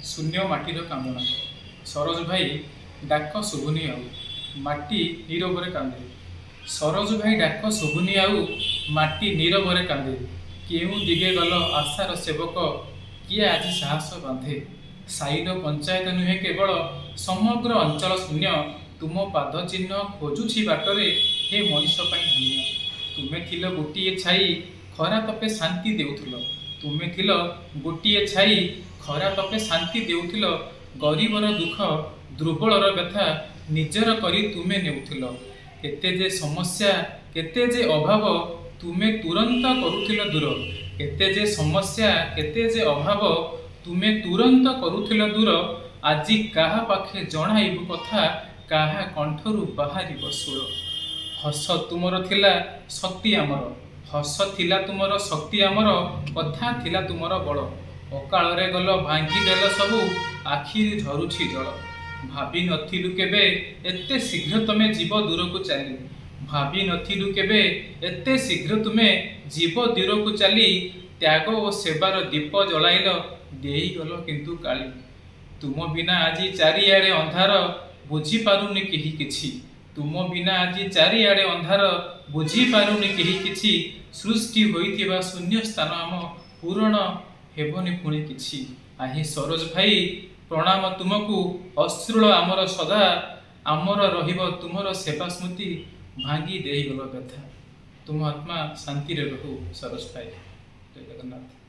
ଶୂନ୍ୟ ମାଟିର କାନ୍ଦଣା। ସରୋଜ ଭାଇ ଡାକ ଶୁଭୁନି ଆଉ, ମାଟି ନୀରବରେ କାନ୍ଦେ। ସରୋଜ ଭାଇ ଡାକ ଶୁଭୁନି ଆଉ, ମାଟି ନୀରବରେ କାନ୍ଦେ। କେଉଁ ଦିଗେ ଗଲ ଆଶାର ସେବକ, କିଏ ଆଜି ସାହସ ବାନ୍ଧେ। ସାଇର ପଞ୍ଚାୟତ ନୁହେଁ କେବଳ, ସମଗ୍ର ଅଞ୍ଚଳ ଶୂନ୍ୟ। ତୁମ ପାଦ ଚିହ୍ନ ଖୋଜୁଛି ବାଟରେ, ହେ ମଣିଷ ପାଇଁ ଧନ୍ୟ। ତୁମେ ଥିଲ ଗୋଟିଏ ଛାଇ, ଖରା ତପେ ଶାନ୍ତି ଦେଉଥିଲ। ତୁମେ ଥିଲ ଗୋଟିଏ ଛାଇ, ଖରା ତପେ ଶାନ୍ତି ଦେଉଥିଲ। ଗରିବର ଦୁଃଖ, ଦୁର୍ବଳର ବ୍ୟଥା ନିଜର କରି ତୁମେ ନେଉଥିଲ। କେତେ ଯେ ସମସ୍ୟା, କେତେ ଯେ ଅଭାବ, ତୁମେ ତୁରନ୍ତ କରୁଥିଲ ଦୂର। କେତେ ଯେ ସମସ୍ୟା, କେତେ ଯେ ଅଭାବ, ତୁମେ ତୁରନ୍ତ କରୁଥିଲ ଦୂର। ଆଜି କାହା ପାଖେ ଜଣାଇବୁ କଥା, କାହା କଣ୍ଠରୁ ବାହାରିବ ସୁର। ହସ ତୁମର ଥିଲା ଶକ୍ତି ଆମର, ହସ ଥିଲା ତୁମର ଶକ୍ତି ଆମର, କଥା ଥିଲା ତୁମର ବଳ। ଅକାଳରେ ଗଲ ଭାଙ୍ଗିଦେଲ ସବୁ, ଆଖିରେ ଝରୁଛି ଜଳ। ଭାବି ନଥିଲୁ କେବେ ଏତେ ଶୀଘ୍ର ତମେ ଯିବ ଦୂରକୁ ଚାଲି। ଭାବି ନଥିଲୁ କେବେ ଏତେ ଶୀଘ୍ର ତୁମେ ଯିବ ଦୂରକୁ ଚାଲି। ତ୍ୟାଗ ଓ ସେବାର ଦୀପ ଜଳାଇଲ, ଦେଇଗଲ କିନ୍ତୁ କାଳି। ତୁମ ବିନା ଆଜି ଚାରିଆଡ଼େ ଅନ୍ଧାର, ବୁଝିପାରୁନି କେହି କିଛି। ତୁମ ବିନା ଆଜି ଚାରିଆଡ଼େ ଅନ୍ଧାର, ବୁଝିପାରୁନି କେହି କିଛି। ସୃଷ୍ଟି ହୋଇଥିବା ଶୂନ୍ୟ ସ୍ଥାନ ଆମ, ପୂରଣ ହେବନି ପୁଣି କିଛି। ଆହି ସରୋଜ ଭାଇ ପ୍ରଣାମ ତୁମକୁ, ଅଶ୍ରୁଳ ଆମର ସଦା। ଆମର ରହିବ ତୁମର ସେବା ସ୍ମୃତି, ଭାଙ୍ଗି ଦେଇଗଲ ବ୍ୟଥା। ତୁମ ଆତ୍ମା ଶାନ୍ତିରେ ରହୁ ସରୋଜ ଭାଇ। ଜୟ ଜଗନ୍ନାଥ।